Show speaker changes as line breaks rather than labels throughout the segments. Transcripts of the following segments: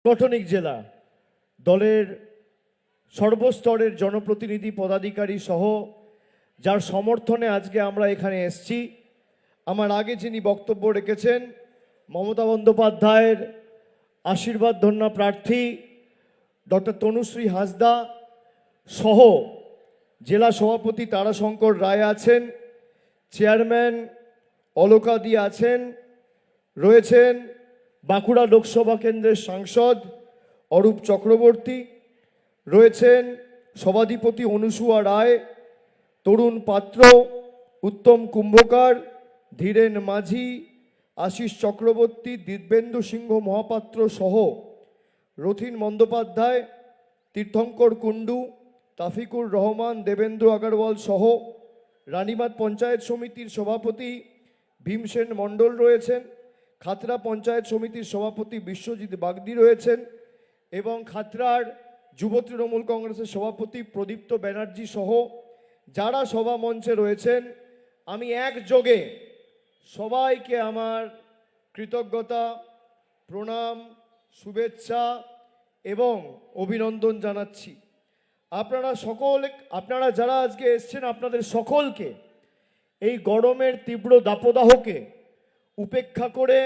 সাংগঠনিক জেলা দলের সর্বস্তরের জনপ্রতিনিধি পদাধিকারী সহ যার সমর্থনে আজকে আমরা এখানে এসেছি। আমার আগে যিনি বক্তব্য রেখেছেন মমতা বন্দ্যোপাধ্যায়ের আশীর্বাদ ধন্য প্রার্থী ডক্টর তনুশ্রী হাঁসদা সহ জেলা সভাপতি তারাশঙ্কর রায় আছেন, চেয়ারম্যান অলোকা দি আছেন, রয়েছেন বাঁকুড়া লোকসভা কেন্দ্রের সাংসদ অরূপ চক্রবর্তী, রয়েছেন সভাধিপতি অনুসুয়া রায়, তরুণ পাত্র, উত্তম কুম্ভকার, ধীরেন মাঝি, আশিস চক্রবর্তী, দিব্যেন্দু সিংহ মহাপাত্র সহ রথিন বন্দ্যোপাধ্যায়, তীর্থঙ্কর কুণ্ডু, তাফিকুর রহমান, দেবেন্দ্র আগরওয়াল সহ রানীবাঁধ পঞ্চায়েত সমিতির সভাপতি ভীমসেন মণ্ডল রয়েছেন, খাতড়া পঞ্চায়েত সমিতির সভাপতি বিশ্বজিৎ বাগদি রয়েছেন এবং খাতড়ার যুব তৃণমূল কংগ্রেসের সভাপতি প্রদীপ্ত ব্যানার্জি সহ যারা সভা মঞ্চে রয়েছেন, আমি একযোগে সবাইকে আমার কৃতজ্ঞতা, প্রণাম, শুভেচ্ছা এবং অভিনন্দন জানাচ্ছি। আপনারা যারা আজকে এসছেন, আপনাদের সকলকে এই গরমের তীব্র দাবদাহকে উপেক্ষা করে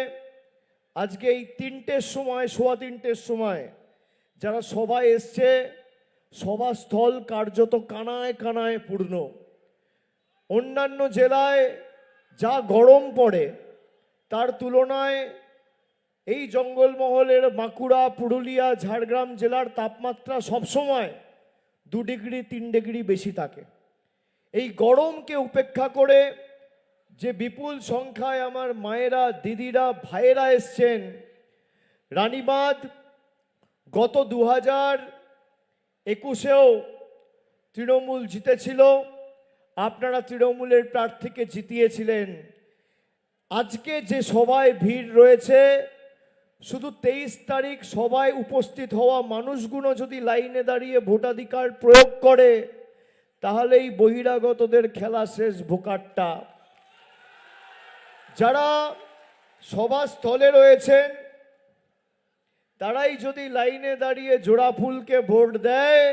আজকে এই 3টের সময়, সোয়া 3টের সময় যারা সভায় এসছে, সভাস্থল কার্যত কানায় কানায় পূর্ণ। অন্যান্য জেলায় যা গরম পড়ে তার তুলনায় এই জঙ্গলমহলের বাঁকুড়া, পুরুলিয়া, ঝাড়গ্রাম জেলার তাপমাত্রা সবসময় 2 ডিগ্রি 3 ডিগ্রি বেশি থাকে। এই গরমকে উপেক্ষা করে যে বিপুল সংখ্যায় আমার মায়েরা, দিদিরা, ভাইয়েরা এসছেন, রানীবাঁধ গত 2021-এও তৃণমূল জিতেছিল, আপনারা তৃণমূলের প্রার্থীকে জিতিয়েছিলেন। আজকে যে সভায় ভিড় রয়েছে, শুধু 23 তারিখ সভায় উপস্থিত হওয়া মানুষগুলো যদি লাইনে দাঁড়িয়ে ভোটাধিকার প্রয়োগ করে, তাহলে এই বহিরাগতদের খেলা শেষ ভোকারটা। যারা সভাস্থলে রয়েছেন তারাই যদি লাইনে দাঁড়িয়ে জোড়া ফুলকে ভোট দেয়,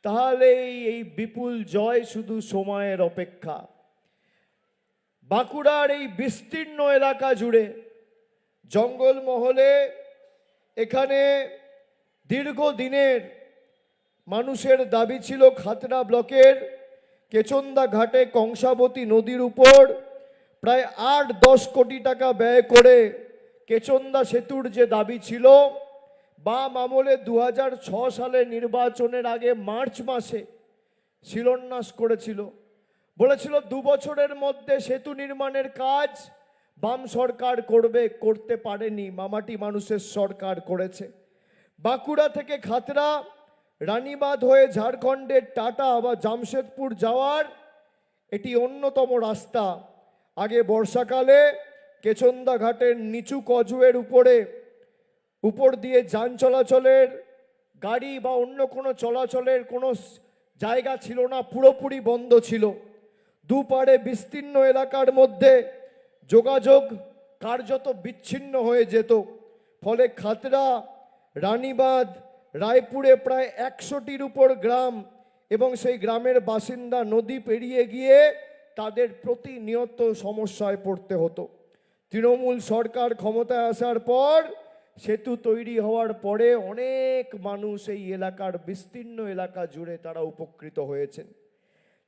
তাহলে এই বিপুল জয় শুধু সময়ের অপেক্ষা। বাঁকুড়ার এই বিস্তীর্ণ এলাকা জুড়ে জঙ্গলমহলে এখানে দীর্ঘদিনের মানুষের দাবি ছিল খাতড়া ব্লকের কেচন্দা ঘাটে কংসাবতী নদীর উপর প্রায় 8-10 কোটি টাকা ব্যয় করে কেচন্দা সেতুর যে দাবি ছিল, বাম আমলে 2006 সালে নির্বাচনের আগে মার্চ মাসে শিলান্যাস করেছিল। বলেছিল 2 বছরের মধ্যে সেতু নির্মাণের কাজ বাম সরকার করবে, করতে পারেনি, মামাটি মানুষের সরকার করেছে। বাঁকুড়া থেকে খাতড়া, রানীবাঁধ হয়ে ঝাড়খণ্ডের টাটা বা জামশেদপুর যাওয়ার এটি অন্যতম রাস্তা। আগে বর্ষাকালে কেচন্দা ঘাটের নিচু কজুয়ের উপর দিয়ে যান চলাচলের, গাড়ি বা অন্য কোনো চলাচলের কোনো জায়গা ছিল না, পুরোপুরি বন্ধ ছিল। দুপারে বিস্তীর্ণ এলাকার মধ্যে যোগাযোগ কার্যত বিচ্ছিন্ন হয়ে যেত। ফলে খাতড়া, রানীবাঁধ, রায়পুরে প্রায় 100টির উপর গ্রাম এবং সেই গ্রামের বাসিন্দা নদী পেরিয়ে গিয়ে তাদের প্রতিনিয়ত সমস্যায় পড়তে হতো। তৃণমূল সরকার ক্ষমতায় আসার পর সেতু তৈরি হওয়ার পরে অনেক মানুষ এই এলাকার বিস্তীর্ণ এলাকা জুড়ে তারা উপকৃত হয়েছেন।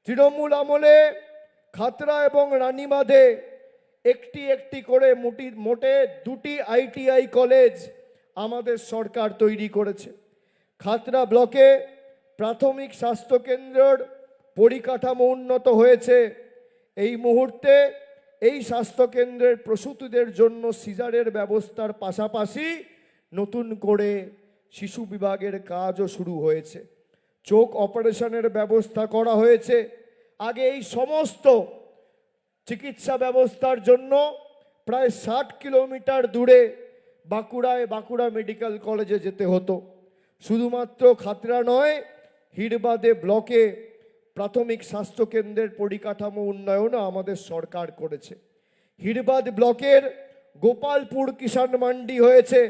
তৃণমূল আমলে খাতড়া এবং রানীবাঁধে একটি একটি করে মোটে 2টি ITI কলেজ আমাদের সরকার তৈরি করেছে। খাতড়া ব্লকে প্রাথমিক স্বাস্থ্যকেন্দ্রের পরিকাঠামো উন্নত হয়েছে। এই মুহূর্তে এই স্বাস্থ্যকেন্দ্রের প্রসূতিদের জন্য সিজারের ব্যবস্থার পাশাপাশি নতুন করে শিশু বিভাগের কাজও শুরু হয়েছে। চোখ অপারেশনের ব্যবস্থা করা হয়েছে। আগে এই সমস্ত চিকিৎসা ব্যবস্থার জন্য প্রায় 60 কিলোমিটার দূরে বাঁকুড়া মেডিকেল কলেজে যেতে হতো। শুধুমাত্র খাতড়া নয়, হিড়বাদে ব্লকে প্রাথমিক স্বাস্থ্যকেন্দ্রের পরিকাঠামো উন্নয়নও আমাদের সরকার করেছে। হিড়বাদ ব্লকের গোপালপুর কিষাণ মান্ডি হয়েছে।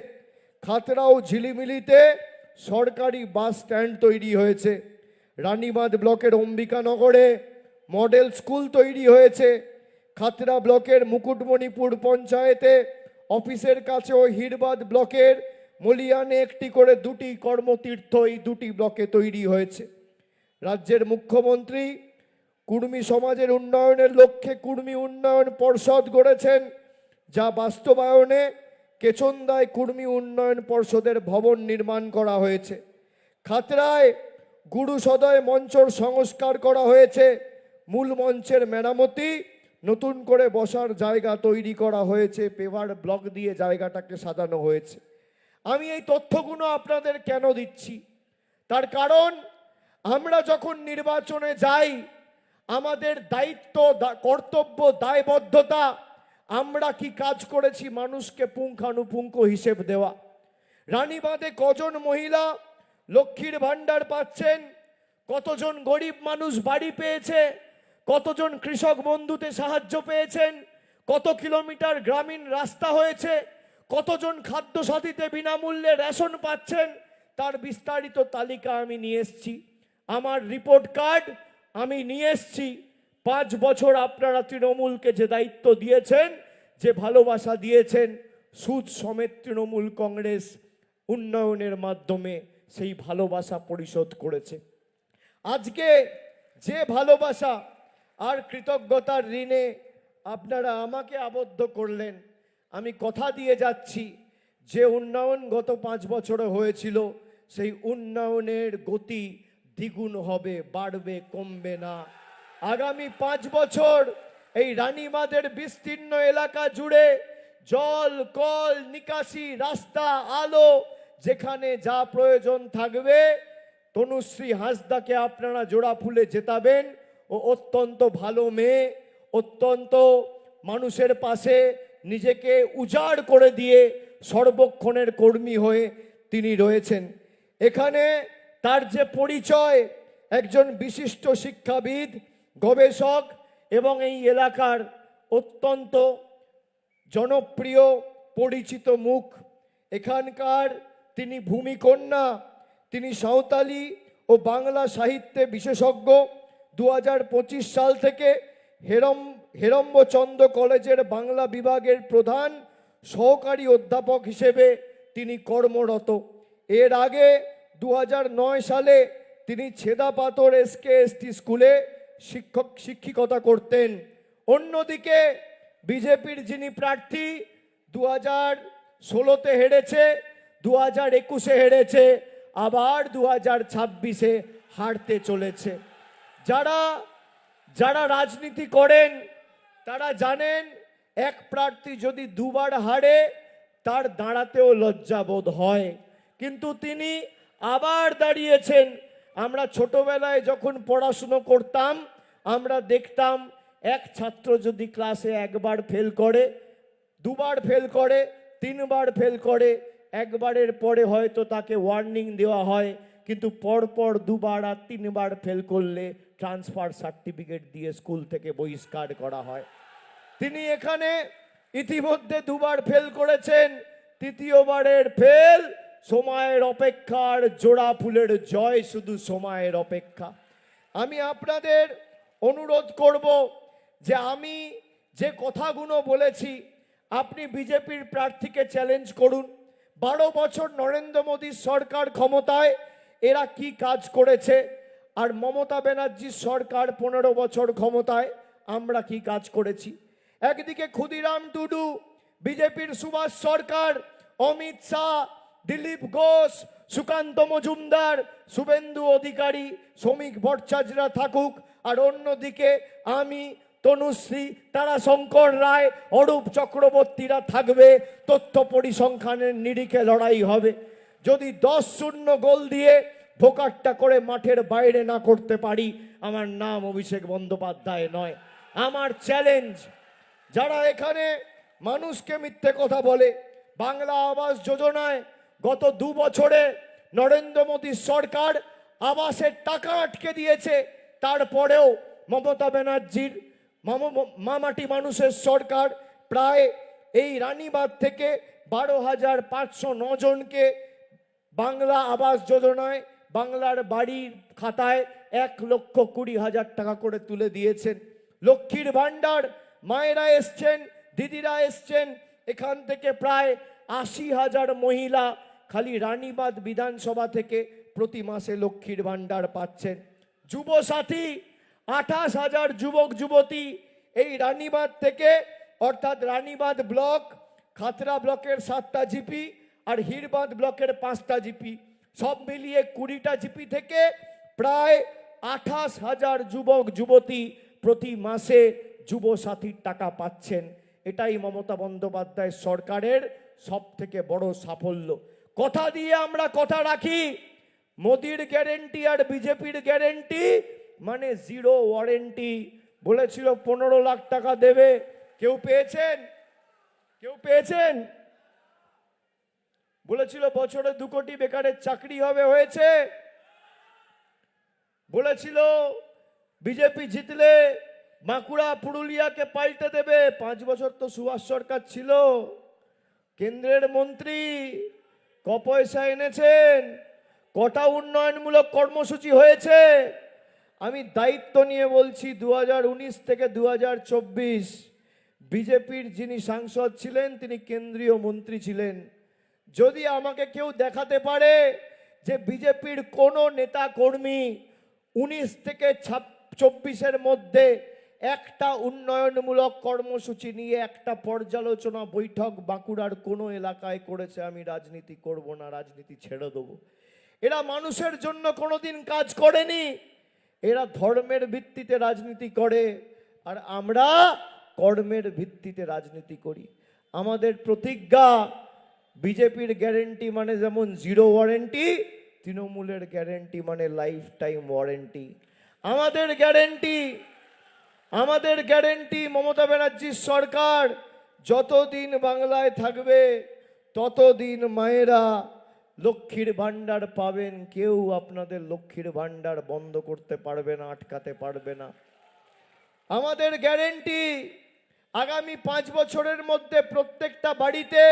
খাতড়া ও ঝিলিমিলিতে সরকারি বাস স্ট্যান্ড তৈরি হয়েছে। রানীবাঁধ ব্লকের অম্বিকানগরে মডেল স্কুল তৈরি হয়েছে। খাতড়া ব্লকের মুকুটমণিপুর পঞ্চায়েতে অফিসের কাছে ও হিরবাদ ব্লকের মলিয়ানে একটি করে দুটি কর্মতীর্থ এই দুটি ব্লকে তৈরি হয়েছে। রাজ্যের মুখ্যমন্ত্রী কুর্মী সমাজের উন্নয়নের লক্ষ্যে কুর্মী উন্নয়ন পর্ষদ গড়েছেন, যা বাস্তবায়নে কেচন্দায় কুর্মী উন্নয়ন পর্ষদের ভবন নির্মাণ করা হয়েছে। খাতড়ায় গুরু সদয় মঞ্চর সংস্কার করা হয়েছে। মূল মঞ্চের মেরামতি, নতুন করে বসার জায়গা তৈরি করা হয়েছে, পেভার ব্লক দিয়ে জায়গাটাকে সাজানো হয়েছে। আমি এই তথ্যগুলো আপনাদের কেন দিচ্ছি? তার কারণ আমরা যখন নির্বাচনে যাই, আমাদের দায়িত্ব, কর্তব্য, দায়বদ্ধতা, আমরা কি কাজ করেছি মানুষকে পুঙ্খানুপুঙ্খ হিসেব দেওয়া। রানীবাঁধে কজন মহিলা লক্ষ্মীর ভাণ্ডার পাচ্ছেন, কতজন গরিব মানুষ বাড়ি পেয়েছে, কতজন কৃষক বন্ধুতে সাহায্য পেয়েছেন, কত কিলোমিটার গ্রামীণ রাস্তা হয়েছে, কতজন খাদ্য সাথীতে বিনামূল্যে রেশন পাচ্ছেন, তার বিস্তারিত তালিকা আমি নিয়ে এসেছি। আমার রিপোর্ট কার্ড আমি নিয়ে এসেছি। 5 বছর আপনারা তৃণমূলকে যে দায়িত্ব দিয়েছেন, যে ভালোবাসা দিয়েছেন, সুদ সমেত তৃণমূল কংগ্রেস উন্নয়নের মাধ্যমে সেই ভালোবাসা পরিশোধ করেছে। আজকে যে ভালোবাসা আর কৃতজ্ঞতার ঋণে আপনারা আমাকে আবদ্ধ করলেন, আমি কথা দিয়ে যাচ্ছি যে উন্নয়ন গত 5 বছরে হয়েছিল, সেই উন্নয়নের গতি দ্বিগুণ হবে, বাড়বে, কমবে না। আগামী 5 বছর এই রানীবাঁধের বিস্তীর্ণ এলাকা জুড়ে জল, কল, নিকাশি, রাস্তা, আলো, যেখানে যা প্রয়োজন থাকবে, তনুশ্রী হাঁসদাকে আপনারা জোড়া ফুলে জেতাবেন। ও অত্যন্ত ভালো মেয়ে, অত্যন্ত মানুষের পাশে নিজেকে উজাড় করে দিয়ে সর্বক্ষণের কর্মী হয়ে তিনি রয়েছেন। এখানে তার যে পরিচয়, একজন বিশিষ্ট শিক্ষাবিদ, গবেষক এবং এই এলাকার অত্যন্ত জনপ্রিয় পরিচিত মুখ। এখানকার তিনি ভূমিকন্যা, তিনি সাঁওতালি ও বাংলা সাহিত্যে বিশেষজ্ঞ। 2025 সাল থেকে হেরম্বচন্দ্র কলেজের বাংলা বিভাগের প্রধান সহকারী অধ্যাপক হিসেবে তিনি কর্মরত। এর আগে 2009 সালে তিনি ছেদাপাথর SKST স্কুলে শিক্ষকতা করতেন। অন্যদিকে বিজেপির যিনি প্রার্থী, 2016-তে হেরেছে, 2021-এ হেরেছে, আবার 2026-এ হারতে চলেছে। যারা রাজনীতি করেন তারা জানেন, এক প্রার্থী যদি 2বার হারে তার দাঁড়াতেও লজ্জাবোধ হয়, কিন্তু তিনি আবার দাঁড়িয়েছেন। আমরা ছোটবেলায় যখন পড়াশুনো করতাম, আমরা দেখতাম এক ছাত্র যদি ক্লাসে 1বার ফেল করে, 2বার ফেল করে, 3বার ফেল করে, 1বারের পরে হয়তো তাকে ওয়ার্নিং দেওয়া হয়, কিন্তু পরপর 2বার আর 3বার ফেল করলে ট্রান্সফার সার্টিফিকেট দিয়ে স্কুল থেকে বহিষ্কার করা হয়। তিনি এখানে ইতিমধ্যে 2বার ফেল করেছেন, 3য়বারের ফেল। সময়ের অপেক্ষার জোড়া ফুলের জয়, শুধু সময়ের অপেক্ষা। আমি আপনাদের অনুরোধ করব যে আমি যে কথাগুলো বলেছি, আপনি বিজেপির প্রার্থীকে চ্যালেঞ্জ করুন। 12 বছর নরেন্দ্র মোদীর সরকার ক্ষমতায়, এরা কি কাজ করেছে, আর মমতা ব্যানার্জির সরকার 15 বছর ক্ষমতায় আমরা কি কাজ করেছি। একদিকে ক্ষুদিরাম টুডু, বিজেপির সুভাষ সরকার, অমিত শাহ, দিলীপ ঘোষ, সুকান্ত মজুমদার, শুভেন্দু অধিকারী, শ্রমিক ভট্টাচার্যরা থাকুক, আর অন্যদিকে আমি, তনুশ্রী, তারাশঙ্কর রায়, অরূপ চক্রবর্তীরা থাকবে। তথ্য পরিসংখ্যানের নিরিখে লড়াই হবে। যদি 10-0 গোল দিয়ে ভোকাট্টা করে মাঠের বাইরে না করতে পারি, আমার নাম অভিষেক বন্দ্যোপাধ্যায় নয়। আমার চ্যালেঞ্জ, যারা এখানে মানুষকে মিথ্যে কথা বলে, বাংলা আবাস যোজনায় গত 2 বছরে নরেন্দ্র মোদীর সরকার আবাসের টাকা আটকে দিয়েছে, তারপরেও মমতা ব্যানার্জির মামাটি মানুষের সরকার প্রায় এই রানীবাঁধ থেকে 12,509 জনকে বাংলা আবাস যোজনায় বাংলার বাড়ির খাতায় 1,20,000 টাকা করে তুলে দিয়েছেন। লক্ষ্মীর ভাণ্ডার মায়েরা এসছেন, দিদিরা এসছেন, এখান থেকে প্রায় 80,000 মহিলা খালি রানীবাঁধ বিধানসভা থেকে প্রতি মাসে লক্ষ্মীর ভাণ্ডার পাচ্ছেন। যুবসাথী 28,000 যুবক যুবতী এই রানীবাঁধ থেকে, অর্থাৎ রানীবাঁধ ব্লক, খাতড়া ব্লকের 7টা জিপি আর হিরবাঁধ ব্লকের 5টা জিপি, সব মিলিয়ে 20টা জিপি থেকে প্রায় 28,000 যুবক যুবতী প্রতি মাসে যুবসাথীর টাকা পাচ্ছেন। এটাই মমতা বন্দ্যোপাধ্যায় সরকারের সব থেকে বড় সাফল্য। কথা দিয়ে আমরা কথা রাখি। মোদির গ্যারেন্টি আর বিজেপির গ্যারেন্টি মানে জিরো ওয়ারেন্টি। বলেছিল 15 লাখ টাকা দেবে, কেউ পেয়েছেন? কেউ পেয়েছেন? বলেছিল বছরে 2 কোটি বেকারের চাকরি হবে, হয়েছে? বলেছিল বিজেপি জিতলে বাঁকুড়া পুরুলিয়াকে পাল্টে দেবে। 5 বছর তো সুভাষ সরকার ছিল, কেন্দ্রের মন্ত্রী, ক পয়সা এনেছেন? কটা উন্নয়নমূলক কর্মসূচি হয়েছে? আমি দায়িত্ব নিয়ে বলছি, 2019 থেকে 2024 বিজেপির যিনি সাংসদ ছিলেন তিনি কেন্দ্রীয় মন্ত্রী ছিলেন। যদি আমাকে কেউ দেখাতে পারে যে বিজেপির কোনো নেতা কর্মী 19 থেকে 24-এর মধ্যে একটা উন্নয়নমূলক কর্মসূচি নিয়ে একটা পর্যালোচনা বৈঠক বাঁকুড়ার কোনো এলাকায় করেছে, আমি রাজনীতি করব না, রাজনীতি ছেড়ে দেবো। এরা মানুষের জন্য কোনোদিন কাজ করেনি, এরা ধর্মের ভিত্তিতে রাজনীতি করে, আর আমরা কর্মের ভিত্তিতে রাজনীতি করি। আমাদের প্রতিজ্ঞা, বিজেপির গ্যারেন্টি মানে যেমন জিরো ওয়ারেন্টি, তৃণমূলের গ্যারেন্টি মানে লাইফ টাইম ওয়ারেন্টি। আমাদের গ্যারেন্টি মমতা ব্যানার্জির সরকার যতদিন বাংলায় থাকবে ততদিন মায়েরা লক্ষ্মীর ভাণ্ডার পাবেন। কেউ আপনাদের লক্ষ্মীর ভাণ্ডার বন্ধ করতে পারবে না, আটকাতে পারবে না। আমাদের গ্যারেন্টি আগামী 5 বছরের মধ্যে প্রত্যেকটা বাড়িতে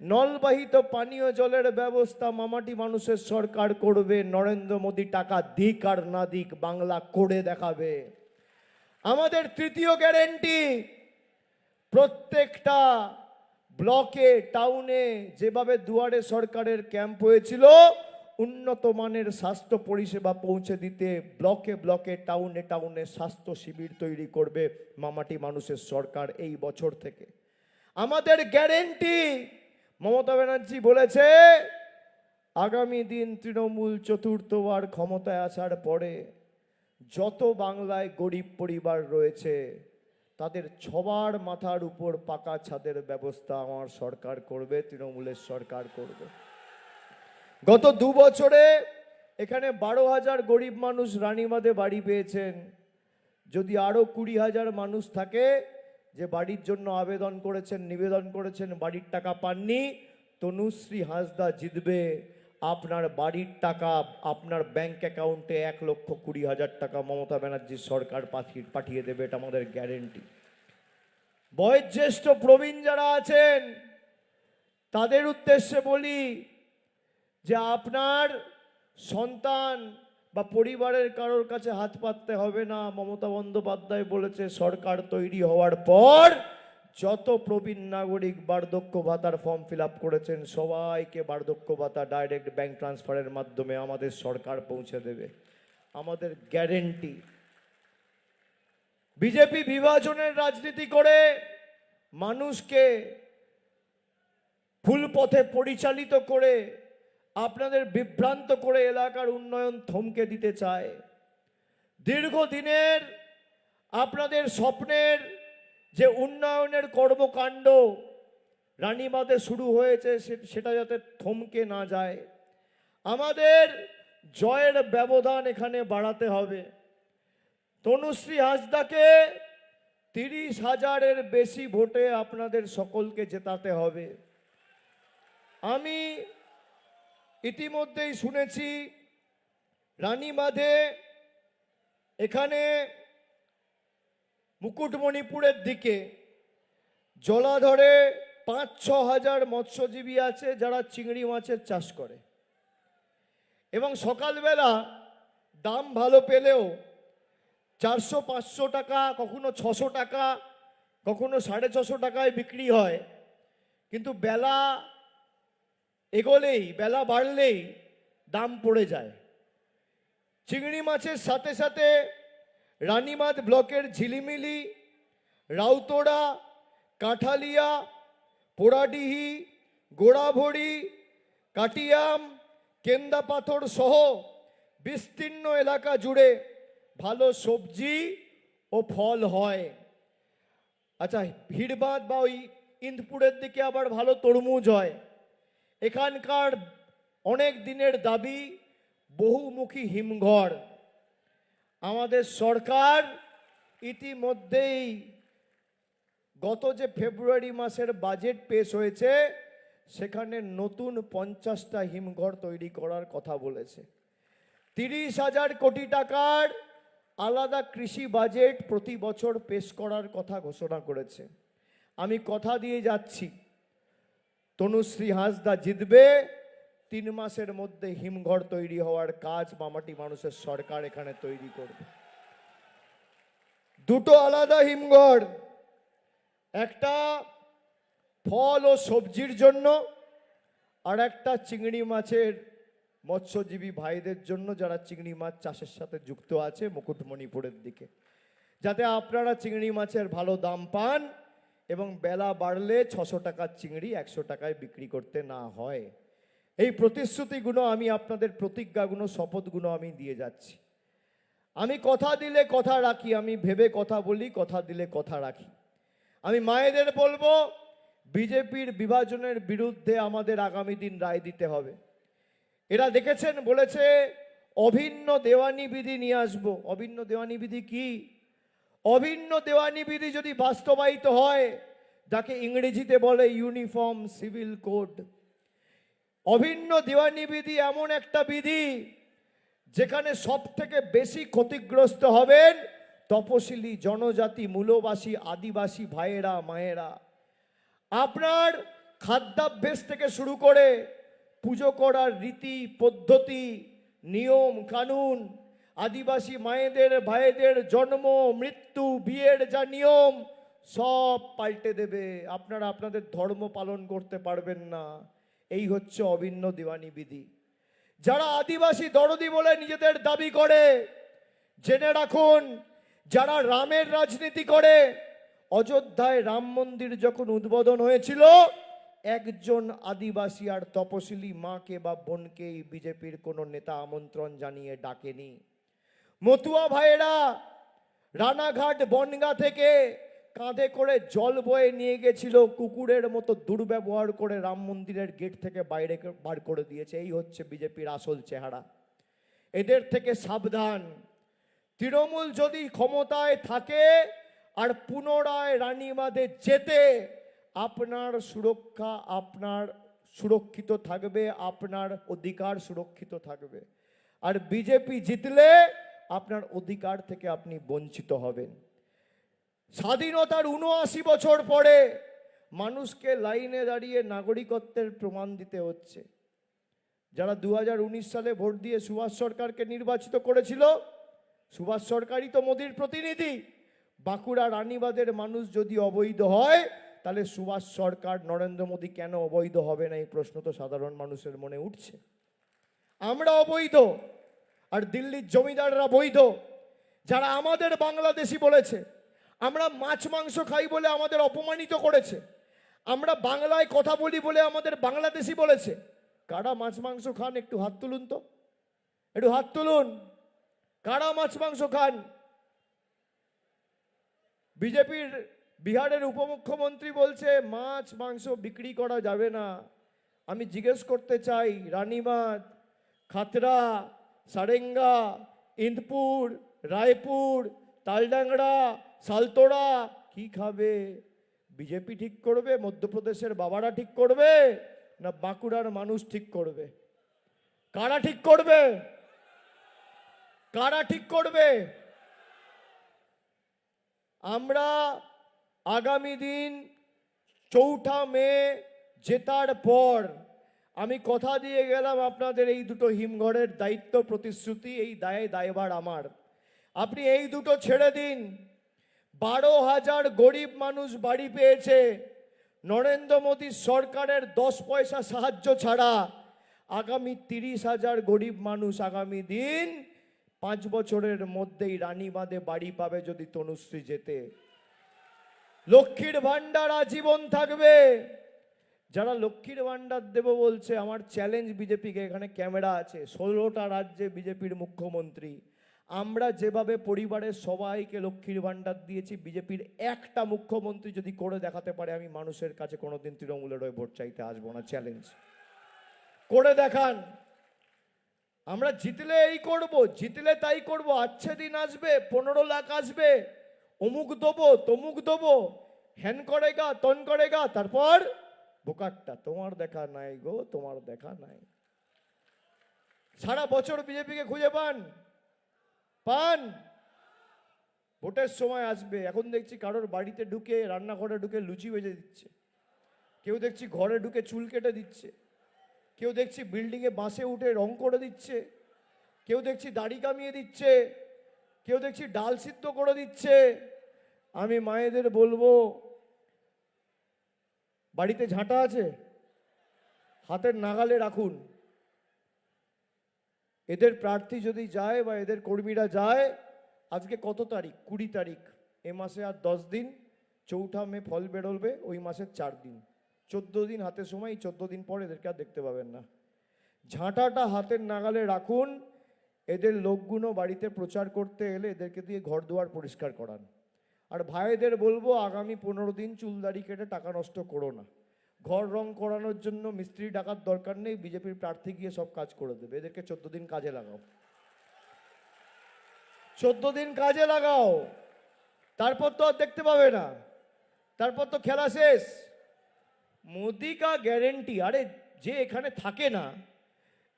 নলবাহিত পানীয় জলের ব্যবস্থা মামাটি মানুষের সরকার করবে। নরেন্দ্র মোদী টাকা দিক আর না দিক, বাংলা করে দেখাবে। আমাদের তৃতীয় গ্যারেন্টি, প্রত্যেকটা ব্লকে টাউনে যেভাবে দুয়ারে সরকারের ক্যাম্প হয়েছিল, উন্নত মানের স্বাস্থ্য পরিষেবা পৌঁছে দিতে ব্লকে ব্লকে টাউনে টাউনে স্বাস্থ্য শিবির তৈরি করবে মামাটি মানুষের সরকার এই বছর থেকে। আমাদের গ্যারেন্টি, মমতা ব্যানার্জি বলেছে আগামী দিন তৃণমূল চতুর্থবার ক্ষমতায় আসার পরে যত বাংলায় গরিব পরিবার রয়েছে তাদের সবার মাথার উপর পাকা ছাদের ব্যবস্থা আমার সরকার করবে, তৃণমূলের সরকার করবে। গত 2 বছরে এখানে 12,000 গরিব মানুষ রানীবাঁধে বাড়ি পেয়েছেন। যদি আরো 20,000 মানুষ থাকে যে বাড়ির জন্য আবেদন করেছেন, নিবেদন করেছেন, বাড়ির টাকা পাননি, তনুশ্রী হাঁসদা জিতবে। আপনার বাড়ির টাকা আপনার ব্যাংক অ্যাকাউন্টে 1,20,000 টাকা মমতা ব্যানার্জির সরকার পাঠিয়ে দেবে, এটা আমাদের গ্যারেন্টি। বয়োজ্যেষ্ঠ প্রবীণ যারা আছেন তাদের উদ্দেশ্যে বলি যে আপনার সন্তান বা পরিবারের কারোর কাছে হাত পাততে হবে না। মমতা বন্দ্যোপাধ্যায় বলেছে সরকার তৈরি হওয়ার পর যত প্রবীণ নাগরিক বার্ধক্য ভাতার ফর্ম ফিল আপ করেছেন সবাইকে বার্ধক্য ভাতা ডাইরেক্ট ব্যাংক ট্রান্সফারের মাধ্যমে আমাদের সরকার পৌঁছে দেবে, আমাদের গ্যারেন্টি। বিজেপি বিভাজনের রাজনীতি করে মানুষকে ভুল পথে পরিচালিত করে আপনাদের বিভ্রান্ত করে এলাকার উন্নয়ন থমকে দিতে চায়। দীর্ঘদিনের আপনাদের স্বপ্নের যে উন্নয়নের কর্মকাণ্ড রানীবাঁধে শুরু হয়েছে সেটা যাতে থমকে না যায়, আমাদের জয়ের ব্যবধান এখানে বাড়াতে হবে। তনুশ্রী হাঁসদাকে 30,000-এর বেশি ভোটে আপনাদের সকলকে জেতাতে হবে। আমি ইতিমধ্যেই শুনেছি রানীবাঁধে এখানে মুকুটমণিপুরের দিকে জলাধরে 5-6 হাজার মৎস্যজীবী আছে যারা চিংড়ি মাছের চাষ করে, এবং সকালবেলা দাম ভালো পেলেও 400-500 টাকা, কখনো 600 টাকা, কখনো 650 টাকায় বিক্রি হয়। কিন্তু বেলা এগোলেই, বেলা বাড়লেই দাম পড়ে যায়। চিংড়ি মাছের সাথে সাথে রানীমাদ ব্লকের ঝিলিমিলি, রাউতোড়া, কাঁঠালিয়া, পোড়াডিহি, গোড়াভড়ি, কাটিয়াম, কেন্দাপাথর সহ বিস্তীর্ণ এলাকা জুড়ে ভালো সবজি ও ফল হয়। আচ্ছা, ভিড়বাদ বা ওই ইন্দপুরের দিকে আবার ভালো তরমুজ হয়। এখানকার অনেক দিনের দাবি বহুমুখী হিমঘর। আমাদের সরকার ইতিমধ্যেই গত যে ফেব্রুয়ারি মাসের বাজেট পেশ হয়েছে সেখানে নতুন 50টা হিমঘর তৈরি করার কথা বলেছে। 30,000 কোটি টাকার আলাদা কৃষি বাজেট প্রতি বছর পেশ করার কথা ঘোষণা করেছে। আমি কথা দিয়ে যাচ্ছি, তনুশ্রী হাঁসদা জিতবে, 3 মাসের মধ্যে হিমঘর তৈরি হওয়ার কাজ মামাটি মানুষের সরকার এখানে তৈরি করবে। দুটো আলাদা হিমঘর, একটা ফল ও সবজির জন্য, আর একটা চিংড়ি মাছের মৎস্যজীবী ভাইদের জন্য যারা চিংড়ি মাছ চাষের সাথে যুক্ত আছে মুকুটমণিপুরের দিকে, যাতে আপনারা চিংড়ি মাছের ভালো দাম পান এবং বেলা বাড়লে 600 টাকার চিংড়ি 100 টাকায় বিক্রি করতে না হয়। এই প্রতিশ্রুতিগুলো আমি আপনাদের, প্রতিজ্ঞাগুলো, শপথগুলো আমি দিয়ে যাচ্ছি। আমি কথা দিলে কথা রাখি, আমি ভেবে কথা বলি, কথা দিলে কথা রাখি। আমি মায়েদের বলবো, বিজেপির বিভাজনের বিরুদ্ধে আমাদের আগামী দিন রায় দিতে হবে। এরা দেখেছেন, বলেছে অভিন্ন দেওয়ানি বিধি নিয়ে আসবো। অভিন্ন দেওয়ানি বিধি কি? অভিন্ন দেওয়ানি বিধি যদি বাস্তবায়িত হয়, যাকে ইংরেজিতে বলে ইউনিফর্ম সিভিল কোড। অভিন্ন দেওয়ানি বিধি এমন একটা বিধি যেখানে সব থেকে বেশি ক্ষতিগ্রস্ত হবেন তপশিলি, জনজাতি, মূলবাসী, আদিবাসী ভাইয়েরা, মায়েরা। আপনার খাদ্যাভ্যাস থেকে শুরু করে পুজো করার রীতি পদ্ধতি, নিয়ম কানুন, আদিবাসী মায়েদের ভাইদের জন্ম মৃত্যু বিয়ের যা নিয়ম সব পাল্টে দেবে। আপনারা আপনাদের ধর্ম পালন করতে পারবেন না। এই হচ্ছে অভিন্ন দেওয়ানি বিধি। যারা আদিবাসী দরদি বলে নিজেদের দাবি করে, জেনে রাখুন, যারা রামের রাজনীতি করে, অযোধ্যায় রাম মন্দির যখন উদ্বোধন হয়েছিল, একজন আদিবাসী আর তপশিলি মাকে বা বোনকে বিজেপির কোনো নেতা আমন্ত্রণ জানিয়ে ডাকেনি। মতুয়া ভাইয়েরা রানাঘাট বনগা থেকে কাঁধে করে জল বয়ে নিয়ে গেছিল, কুকুরের মতো দুর্ব্যবহার করে রাম মন্দিরের গেট থেকে বাইরে বার করে দিয়েছে। এই হচ্ছে বিজেপির আসল চেহারা। এদের থেকে সাবধান। তৃণমূল যদি ক্ষমতায় থাকে আর পুনরায় রানীবাঁধে যেতে, আপনার সুরক্ষা আপনার সুরক্ষিত থাকবে, আপনার অধিকার সুরক্ষিত থাকবে। আর বিজেপি জিতলে আপনার অধিকার থেকে আপনি বঞ্চিত হবেন। স্বাধীনতার ৭৯ বছর পরে মানুষকে লাইনে দাঁড়িয়ে নাগরিকত্বের প্রমাণ দিতে হচ্ছে। যারা 2019 সালে ভোট দিয়ে সুভাষ সরকারকে নির্বাচিত করেছিল, সুভাষ সরকারই তো মোদির প্রতিনিধি। বাঁকুড়া রানীবাঁধের মানুষ যদি অবৈধ হয়, তাহলে সুভাষ সরকার, নরেন্দ্র মোদী কেন অবৈধ হবে না? এই প্রশ্ন তো সাধারণ মানুষের মনে উঠছে। আমরা অবৈধ আর দিল্লির জমিদাররা বৈধ। যারা আমাদের বাংলাদেশি বলেছে, আমরা মাছ মাংস খাই বলে আমাদের অপমানিত করেছে, আমরা বাংলায় কথা বলি বলে আমাদের বাংলাদেশি বলেছে। কারা মাছ মাংস খান? একটু হাত তুলুন তো, একটু হাত তুলুন। কারা মাছ মাংস খান? বিজেপির বিহারের উপমুখ্যমন্ত্রী বলছে মাছ মাংস বিক্রি করা যাবে না। আমি জিজ্ঞেস করতে চাই, রানীবাঁধ, খাতড়া, সারেঙ্গা, ইন্দপুর, রায়পুর, তালডাংরা, সালতোড়া কি খাবে? বিজেপি ঠিক করবে? মধ্যপ্রদেশের বাবারা ঠিক করবে? না বাঁকুড়ার মানুষ ঠিক করবে? কারা ঠিক করবে? কারা ঠিক করবে? আমরা আগামী দিন চৌঠা মে জেতার পর আমি কথা দিয়ে গেলাম আপনাদের এই দুটো হিমঘরের দায়িত্ব প্রতিশ্রুতি, এই দায়ভার আমার। আপনি এই দুটো ছেড়ে দিন। 12,000 গরিব মানুষ বাড়ি পেয়েছে। নরেন্দ্র মোদী সরকারের 10 পয়সা সাহায্য ছাড়া আগামী 30,000 গরিব মানুষ আগামী দিন 5 বছরের মধ্যেই রানীবাঁধে বাড়ি পাবে যদি তনুশ্রী জেতে। লক্ষ্মীর ভান্ডার আজীবন থাকবে। যারা লক্ষ্মীর ভান্ডার দেব বলছে, আমার চ্যালেঞ্জ বিজেপিকে, এখানে ক্যামেরা আছে, 16টা রাজ্যে বিজেপির মুখ্যমন্ত্রী, আমরা যেভাবে পরিবারের সবাইকে লক্ষ্মীর ভান্ডার দিয়েছি, বিজেপির একটা মুখ্যমন্ত্রী যদি করে দেখাতে পারে, আমি মানুষের কাছে কোনোদিন তৃণমূলের হয়ে ভোট চাইতে আসবো না। চ্যালেঞ্জ করে দেখান। আমরা জিতলে এই করব, জিতলে তাই করব। আচ্ছে দিন আসবে, 15 লাখ আসবে, অমুক দেবো তমুক দেবো, হ্যান করেগা তন করেগা, তারপর বোকারটা তোমার দেখা নাই গো, তোমার দেখা নাই। সারা বছর বিজেপিকে খুঁজে পান? ভোটের সময় আসবে। এখন দেখছি কারোর বাড়িতে ঢুকে, রান্নাঘরে ঢুকে লুচি ভেজে দিচ্ছে, কেউ দেখছি ঘরে ঢুকে চুল কেটে দিচ্ছে, কেউ দেখছি বিল্ডিংয়ে বাসে উঠে রং করে দিচ্ছে, কেউ দেখছি দাড়ি কামিয়ে দিচ্ছে, কেউ দেখছি ডাল সিদ্ধ করে দিচ্ছে। আমি মায়েদের বলবো, বাড়িতে ঝাঁটা আছে, হাতের নাগালে রাখুন। এদের প্রার্থী যদি যায় বা এদের কর্মীরা যায়, আজকে কত তারিখ? 20 তারিখ। এ মাসে আর 10 দিন, চৌঠা মে ফল বেরোবে, ওই মাসের 4 দিন, 14 দিন হাতে সময়। 14 দিন পর এদেরকে আর দেখতে পাবেন না। ঝাঁটাটা হাতের নাগালে রাখুন। এদের লোকগুলো বাড়িতে প্রচার করতে এলে এদেরকে দিয়ে ঘর দুয়ার পরিষ্কার করান। আর ভাইদের বলবো, আগামী 15 দিন চুলদাড়ি কেটে টাকা নষ্ট করো না। ঘর রং করানোর জন্য মিস্ত্রি ডাকার দরকার নেই, বিজেপির প্রার্থী গিয়ে সব কাজ করে দেবে। এদেরকে 14 দিন কাজে লাগাও, 14 দিন কাজে লাগাও, তারপর তো আর দেখতে পাবে না, তারপর তো খেলা শেষ। মোদি কা গ্যারেন্টি। আরে যে এখানে থাকে না,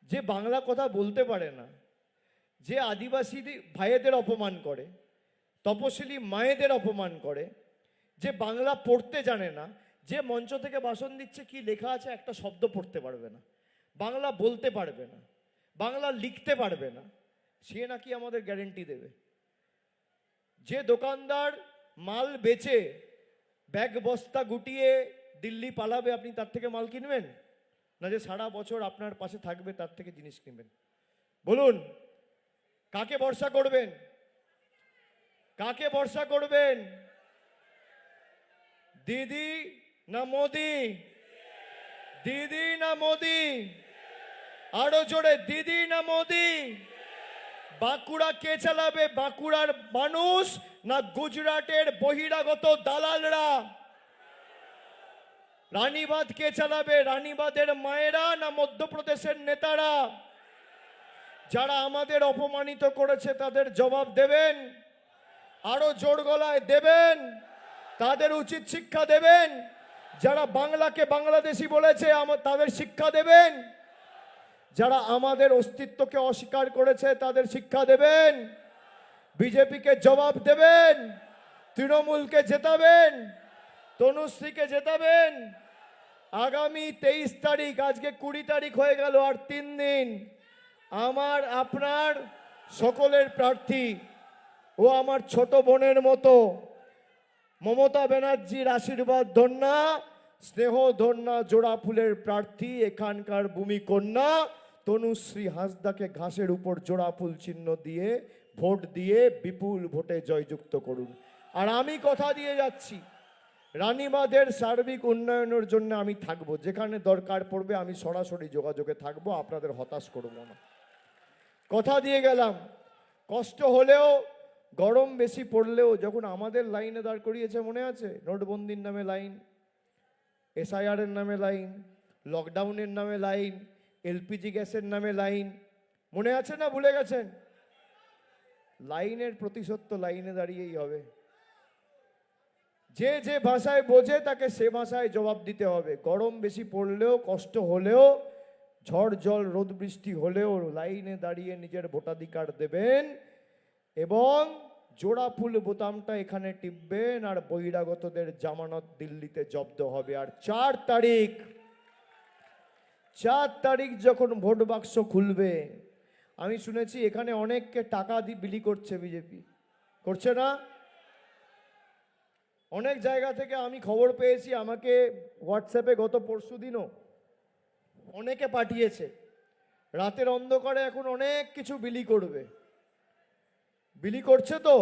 যে বাংলা কথা বলতে পারে না, যে আদিবাসী ভাইয়েদের অপমান করে, তপশিলি মায়েদের অপমান করে, যে বাংলা পড়তে জানে না, যে মঞ্চ থেকে ভাষণ দিচ্ছে কি লেখা আছে একটা শব্দ পড়তে পারবে না, বাংলা বলতে পারবে না, বাংলা লিখতে পারবে না, সে নাকি আমাদের গ্যারেন্টি দেবে। যে দোকানদার মাল বেচে ব্যাগ বস্তা গুটিয়ে দিল্লি পালাবে, আপনি তার থেকে মাল কিনবেন? না যে সারা বছর আপনার পাশে থাকবে তার থেকে জিনিস কিনবেন? বলুন, কাকে ভরসা করবেন? কাকে ভরসা করবেন? দিদি না মোদি? দিদি না মোদি? আরো জোরে, দিদি না মোদি? বাঁকুড়া কে চালাবে? বাঁকুড়ার মানুষ না গুজরাটের বহিরাগত দালালরা? রানীবাঁধ কে চালাবে? রানীবাঁধের মায়েরা না মধ্যপ্রদেশের নেতারা? যারা আমাদের অপমানিত করেছে তাদের জবাব দেবেন, আরো জোর গলায় দেবেন, তাদের উচিত শিক্ষা দেবেন। যারা বাংলাকে বাংলাদেশি বলেছে তাদের শিক্ষা দেবেন। যারা আমাদের অস্তিত্বকে অস্বীকার করেছে তাদের শিক্ষা দেবেন। বিজেপিকে জবাব দেবেন, তৃণমূলকে জেতাবেন, তনুশ্রীকে জেতাবেন। আগামী 23 তারিখ, আজকে 20 তারিখ হয়ে গেল, আর 3 দিন। আমার আপনার সকলের প্রার্থী, ও আমার ছোট বোনের মতো, মমতা ব্যানার্জির আশীর্বাদ ধন্যা, স্নেহ ধন্যা জোড়া ফুলের প্রার্থী, এখানকার ভূমিকন্যা তনুশ্রী হাঁসদাকে ঘাসের উপর জোড়া ফুল চিহ্ন দিয়ে ভোট দিয়ে বিপুল ভোটে জয়যুক্ত করুন। আর আমি কথা দিয়ে যাচ্ছি, রানীবাঁধের সার্বিক উন্নয়নের জন্য আমি থাকবো, যেখানে দরকার পড়বে আমি সরাসরি যোগাযোগে থাকবো, আপনাদের হতাশ করব না। কথা দিয়ে গেলাম। কষ্ট হলেও, গরম বেশি পড়লেও, যখন আমাদের লাইনে দাঁড় করিয়েছে মনে আছে? নোটবন্দির নামে লাইন, SIR এর নামে লাইন, লকডাউনের নামে লাইন, LPG গ্যাসের নামে লাইন, মনে আছে না ভুলে গেছেন? লাইনের প্রতিশোধ তো লাইনে দাঁড়িয়েই হবে। যে যে ভাষায় বোঝে তাকে সে ভাষায় জবাব দিতে হবে। গরম বেশি পড়লেও, কষ্ট হলেও, ঝড় জল রোদ বৃষ্টি হলেও লাইনে দাঁড়িয়ে নিজের ভোটাধিকার দেবেন এবং জোড়া ফুল বোতামটা এখানে টিপবেন আর বহিরাগতদের জামানত দিল্লিতে জব্দ হবে। আর 4 তারিখ যখন ভোট বাক্স খুলবে, আমি শুনেছি এখানে অনেককে টাকা দিয়ে বিলি করছে বিজেপি, করছে না? অনেক জায়গা থেকে আমি খবর পেয়েছি, আমাকে হোয়াটসঅ্যাপে গত পরশুদিনও অনেকে পাঠিয়েছে। রাতের অন্ধকারে এখন অনেক কিছু বিলি করবে, বিলি করছে। তো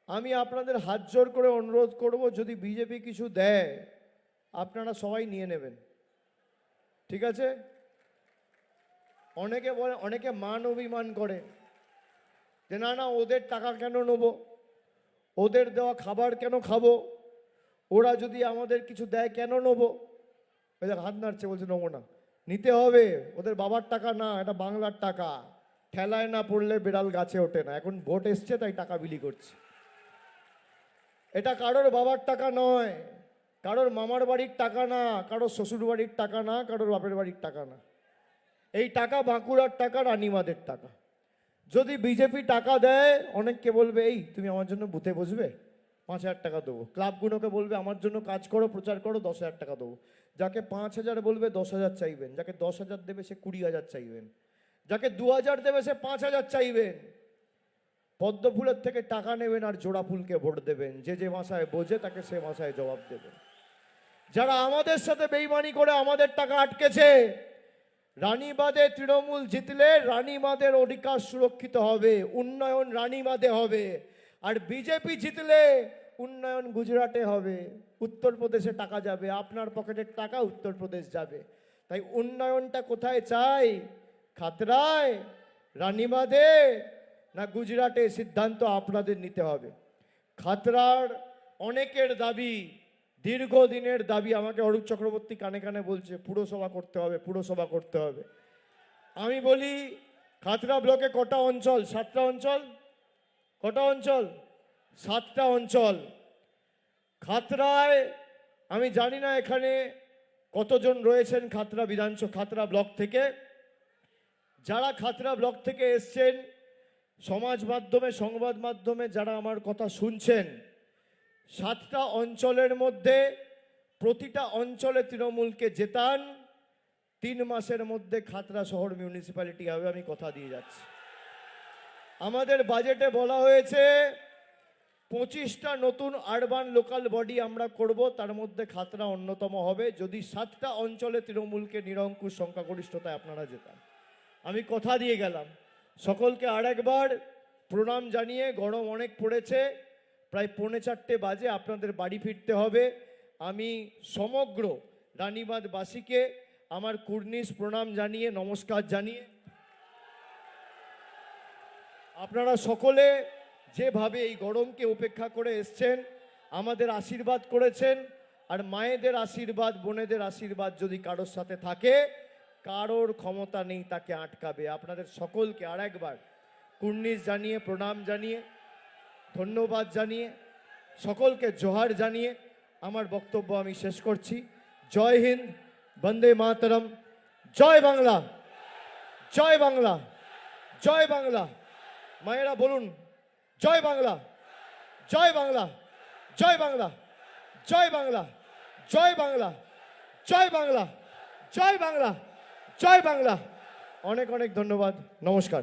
আমি আপনাদের হাত জোর করে অনুরোধ করব, যদি বিজেপি কিছু দেয় আপনারা সবাই নিয়ে নেবেন, ঠিক আছে? অনেকে বলে, অনেকে মান অভিমান করে যে না না ওদের টাকা কেন নেব, ওদের দেওয়া খাবার কেন খাবো, ওরা যদি আমাদের কিছু দেয় কেন নেবো। ওদের হাত নাড়ছে, বলছে নেবো না। নিতে হবে, ওদের বাবার টাকা না, এটা বাংলার টাকা। ঠেলায় না পড়লে বিড়াল গাছে ওঠে না। এখন ভোট এসছে তাই টাকা বিলি করছে। এটা কারোর বাবার টাকা নয়, কারোর মামার বাড়ির টাকা না, কারোর শ্বশুর বাড়ির টাকা না, কারোর বাপের বাড়ির টাকা না। এই টাকা বাঁকুড়ার টাকা, রানীমাদের টাকা। যদি বিজেপি টাকা দেয়, অনেককে বলবে এই তুমি আমার জন্য বুথে বসবে, 5,000 টাকা দেবো। ক্লাবগুলোকে বলবে আমার জন্য কাজ করো, প্রচার করো, 10,000 টাকা দেবো। যাকে 5,000 বলবে 10,000 চাইবেন, যাকে 10,000 দেবে সে 20,000 চাইবেন, যাকে 2,000 দেবে সে 5,000 চাইবেন। পদ্মফুলের থেকে টাকা নেবেন আর জোড়া ফুলকে ভোট দেবেন। যে যে ভাষায় বোঝে তাকে সে ভাষায় জবাব দেবেন। যারা আমাদের সাথে বেইমানি করে আমাদের টাকা আটকেছে, রানীবাদে তৃণমূল জিতলে রানীবাদের অধিকার সুরক্ষিত হবে, উন্নয়ন রানীবাদে হবে। আর বিজেপি জিতলে উন্নয়ন গুজরাটে হবে, উত্তরপ্রদেশে টাকা যাবে, আপনার পকেটের টাকা উত্তরপ্রদেশ যাবে। তাই উন্নয়নটা কোথায় চাই? খাতড়ায়, রানীবাদে না গুজরাটে? সিদ্ধান্ত আপনাদের নিতে হবে। খাতড়ার অনেকের দাবি, দীর্ঘদিনের দাবি, আমাকে অরূপ চক্রবর্তী কানে কানে বলছে পুরসভা করতে হবে, পুরসভা করতে হবে। আমি বলি খাতড়া ব্লকে কটা অঞ্চল? 7টা অঞ্চল। কটা অঞ্চল? 7টা অঞ্চল। খাতড়ায় আমি জানি না এখানে কতজন রয়েছেন খাতড়া ব্লক থেকে। যারা খাতড়া ব্লক থেকে এসছেন, সমাজ মাধ্যমে, সংবাদ মাধ্যমে যারা আমার কথা শুনছেন, 7টা অঞ্চলের মধ্যে প্রতিটা অঞ্চলে তৃণমূলকে জেতান, 3 মাসের মধ্যে খাতড়া শহর মিউনিসিপ্যালিটি হবে, আমি কথা দিয়ে যাচ্ছি। আমাদের বাজেটে বলা হয়েছে 25টা নতুন আরবান লোকাল বডি আমরা করব, তার মধ্যে খাতড়া অন্যতম হবে, যদি 7টা অঞ্চলে তৃণমূলকে নিরঙ্কুশ সংখ্যাগরিষ্ঠতায় আপনারা জেতান। আমি কথা দিয়ে গেলাম। সকলকে আরেকবার প্রণাম জানিয়ে, গরম অনেক পড়েছে, প্রায় 3:45 বাজে, আপনাদের বাড়ি ফিরতে হবে। আমি সমগ্র রানীবাদবাসীকে আমার কুর্নিশ প্রণাম জানিয়ে, নমস্কার জানিয়ে, আপনারা সকলে যেভাবে এই গরমকে উপেক্ষা করে এসছেন, আমাদের আশীর্বাদ করেছেন, আর মায়েদের আশীর্বাদ, বোনেদের আশীর্বাদ যদি কারোর সাথে থাকে, কারোর ক্ষমতা নেই তাকে আটকাবে। আপনাদের সকলকে আরেকবার কুর্নিশ জানিয়ে, প্রণাম জানিয়ে, ধন্যবাদ জানিয়ে, সকলকে জোহার জানিয়ে আমার বক্তব্য আমি শেষ করছি। জয় হিন্দ, বন্দে মাতরম, জয় বাংলা, জয় বাংলা, জয় বাংলা। মায়েরা বলুন জয় বাংলা, জয় বাংলা, জয় বাংলা, জয় বাংলা, জয় বাংলা, জয় বাংলা, জয় বাংলা, জয় বাংলা। অনেক অনেক ধন্যবাদ, নমস্কার।